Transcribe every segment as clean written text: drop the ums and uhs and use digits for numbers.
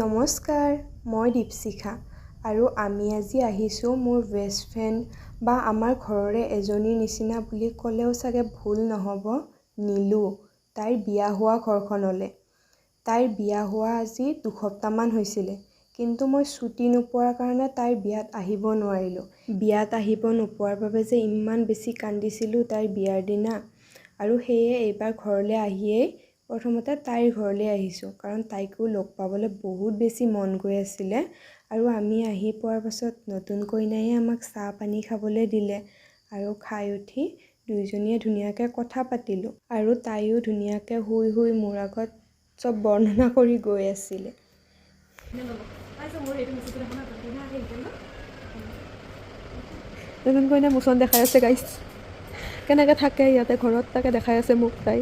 নমস্কাৰ, মই দীপশিখা আৰু আমি আজি আহিছোঁ মোৰ বেষ্ট ফ্ৰেণ্ড বা আমাৰ ঘৰৰে এজনীৰ নিচিনা বুলি ক'লেও চাগে ভুল নহ'ব, নীলু। তাইৰ বিয়া হোৱা ঘৰখনলৈ। তাইৰ বিয়া হোৱা আজি 2 সপ্তাহমান হৈছিলে, কিন্তু মই ছুটি নোপোৱাৰ কাৰণে তাইৰ বিয়াত আহিব নোৱাৰিলোঁ। বিয়াত আহিব নোপোৱাৰ বাবে যে ইমান বেছি কান্দিছিলোঁ তাইৰ বিয়াৰ দিনা, আৰু সেয়ে এইবাৰ ঘৰলৈ আহিয়েই প্ৰথমতে তাইৰ ঘৰলৈ আহিছোঁ, কাৰণ তাইকো লগ পাবলৈ বহুত বেছি মন গৈ আছিলে। আৰু আমি আহি পোৱাৰ পাছত নতুন কইনায়ে আমাক চাহ পানী খাবলৈ দিলে, আৰু খাই উঠি দুয়োজনীয়ে ধুনীয়াকৈ কথা পাতিলোঁ, আৰু তাইও ধুনীয়াকৈ শুই শুই মোৰ আগত চব বৰ্ণনা কৰি গৈ আছিলে। নতুন কইনা মোচন দেখাই আছে গাইছ, কেনেকৈ থাকে ইয়াতে ঘৰত তাকে দেখাই আছে মোক তাই।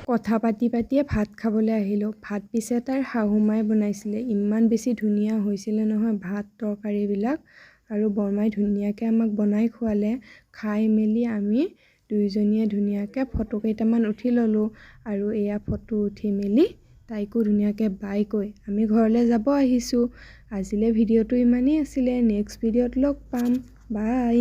কথা পাতি পাতিয়ে ভাত খাবলৈ আহিলোঁ। ভাত পিছে তাইৰ শাহুমাই বনাইছিলে, ইমান বেছি ধুনীয়া হৈছিলে নহয় ভাত তৰকাৰীবিলাক, আৰু বৰমাই ধুনীয়াকৈ আমাক বনাই খোৱালে। খাই মেলি আমি দুয়োজনীয়ে ধুনীয়াকৈ ফটো কেইটামান উঠি ল'লোঁ, আৰু এয়া ফটো উঠি মেলি তাইকো ধুনীয়াকৈ বাই কৈ আমি ঘৰলৈ যাব আহিছোঁ। আজিলৈ ভিডিঅ'টো ইমানেই আছিলে, নেক্সট ভিডিঅ'ত লগ পাম, বাই।